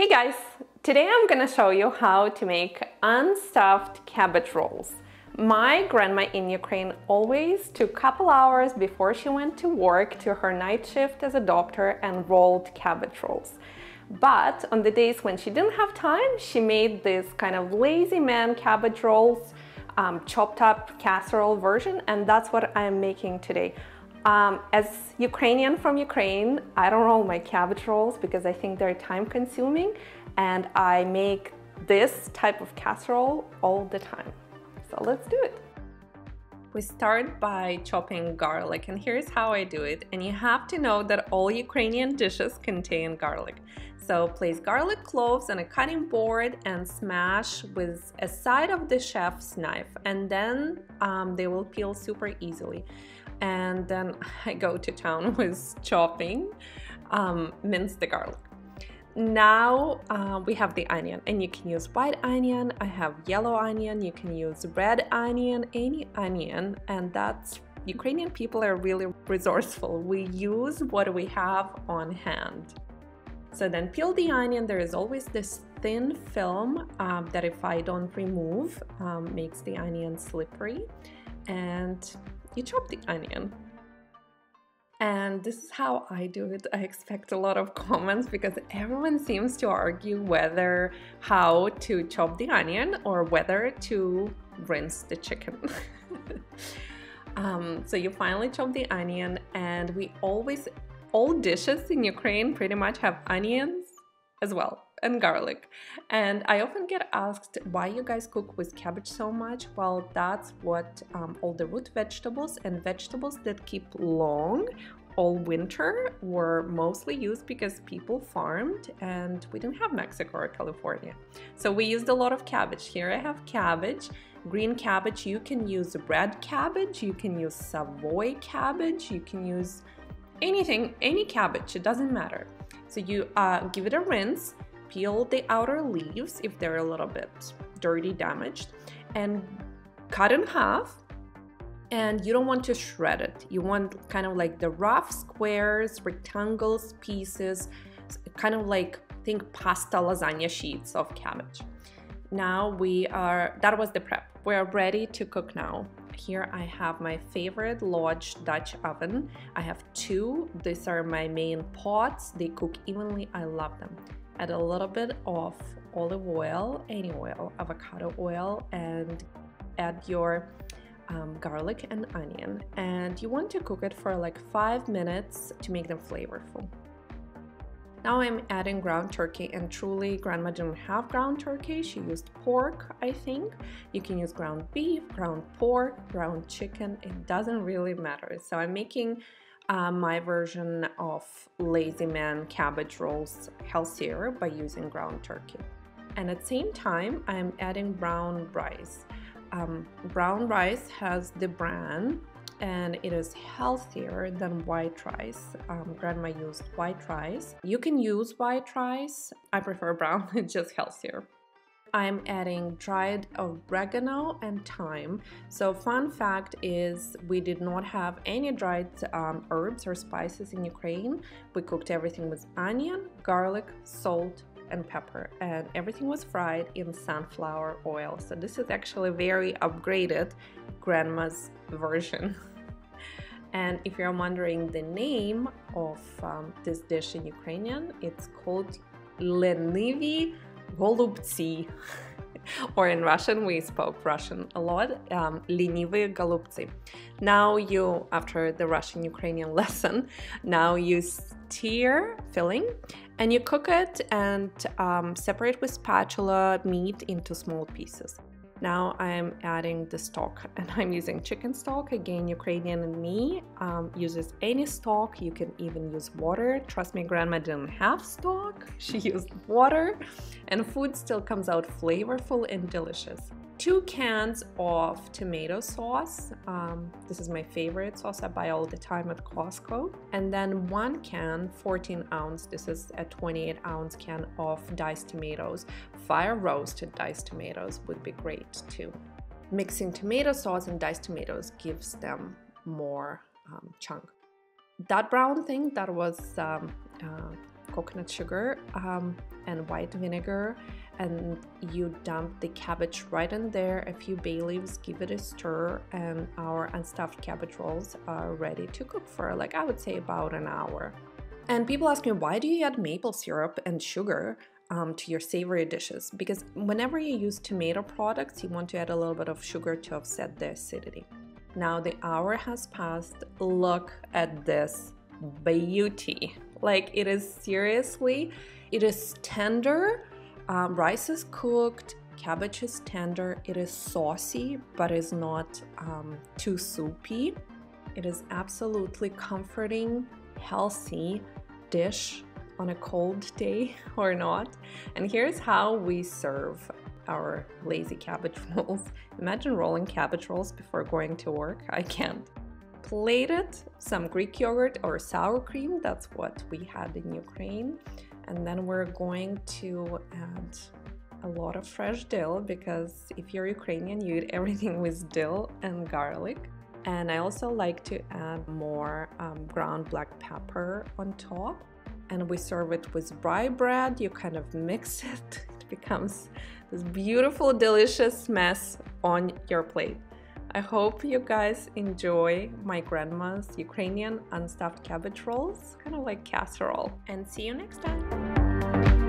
Hey guys, today I'm gonna show you how to make unstuffed cabbage rolls. My grandma in Ukraine always took a couple hours before she went to work to her night shift as a doctor and rolled cabbage rolls. But on the days when she didn't have time, she made this kind of lazy man cabbage rolls, chopped up casserole version, and that's what I'm making today. As Ukrainian from Ukraine, I don't roll my cabbage rolls because I think they're time consuming, and I make this type of casserole all the time. So let's do it. We start by chopping garlic, and here's how I do it. And you have to know that all Ukrainian dishes contain garlic. So place garlic cloves on a cutting board and smash with a side of the chef's knife, and then they will peel super easily. And then I go to town with chopping, mince the garlic. Now we have the onion, and you can use white onion, I have yellow onion, you can use red onion, any onion, and that's, Ukrainian people are really resourceful. We use what we have on hand. So then peel the onion. There is always this thin film that if I don't remove, makes the onion slippery, and you chop the onion. And this is how I do it. I expect a lot of comments because everyone seems to argue whether how to chop the onion or whether to rinse the chicken. So you finally chop the onion, and we always, all dishes in Ukraine pretty much have onions as well, and garlic. And I often get asked why you guys cook with cabbage so much. Well, that's what all the root vegetables and vegetables that keep long all winter were mostly used because people farmed and we didn't have Mexico or California. So we used a lot of cabbage. Here I have cabbage, green cabbage. You can use red cabbage, you can use Savoy cabbage, you can use anything, any cabbage, it doesn't matter. So you give it a rinse, peel the outer leaves if they're a little bit dirty, damaged, and cut in half. And you don't want to shred it. You want kind of like the rough squares, rectangles, pieces, kind of like, think pasta lasagna sheets of cabbage. Now that was the prep. We're ready to cook now. Here I have my favorite Lodge Dutch oven. I have two. These are my main pots. They cook evenly. I love them. Add a little bit of olive oil, any oil, avocado oil, and add your garlic and onion. And you want to cook it for like 5 minutes to make them flavorful. Now I'm adding ground turkey, and truly grandma didn't have ground turkey. She used pork, I think. You can use ground beef, ground pork, ground chicken. It doesn't really matter. So I'm making my version of lazy man cabbage rolls healthier by using ground turkey. And at the same time, I'm adding brown rice. Brown rice has the bran, and it is healthier than white rice. Grandma used white rice. You can use white rice. I prefer brown, it's just healthier. I'm adding dried oregano and thyme. So fun fact is we did not have any dried herbs or spices in Ukraine. We cooked everything with onion, garlic, salt, and pepper, and everything was fried in sunflower oil. So this is actually very upgraded grandma's version. And if you're wondering the name of this dish in Ukrainian, it's called lenivy golubцы. Or in Russian, we spoke Russian a lot, lenivые голубцы. Now you, after the Russian-Ukrainian lesson, now you stir filling and you cook it and separate with spatula meat into small pieces. Now I'm adding the stock, and I'm using chicken stock. Again, Ukrainian in me uses any stock. You can even use water. Trust me, grandma didn't have stock. She used water, and food still comes out flavorful and delicious. 2 cans of tomato sauce. This is my favorite sauce. I buy all the time at Costco. And then 1 can, 14 ounce. This is a 28 ounce can of diced tomatoes. Fire roasted diced tomatoes would be great too. Mixing tomato sauce and diced tomatoes gives them more chunk. That brown thing that was coconut sugar and white vinegar, and you dump the cabbage right in there, a few bay leaves, give it a stir, and our unstuffed cabbage rolls are ready to cook for, like, I would say about an hour. And people ask me, why do you add maple syrup and sugar to your savory dishes? Because whenever you use tomato products, you want to add a little bit of sugar to offset the acidity. Now the hour has passed. Look at this beauty. Like, it is seriously, it is tender. Rice is cooked, cabbage is tender. It is saucy, but is not too soupy. It is absolutely comforting, healthy dish on a cold day or not. And here's how we serve our lazy cabbage rolls. Imagine rolling cabbage rolls before going to work. I can't. Plate it, some Greek yogurt or sour cream, that's what we had in Ukraine. And then we're going to add a lot of fresh dill, because if you're Ukrainian, you eat everything with dill and garlic. And I also like to add more ground black pepper on top. And we serve it with rye bread. You kind of mix it. It becomes this beautiful, delicious mess on your plate. I hope you guys enjoy my grandma's Ukrainian unstuffed cabbage rolls, kind of like casserole. And see you next time.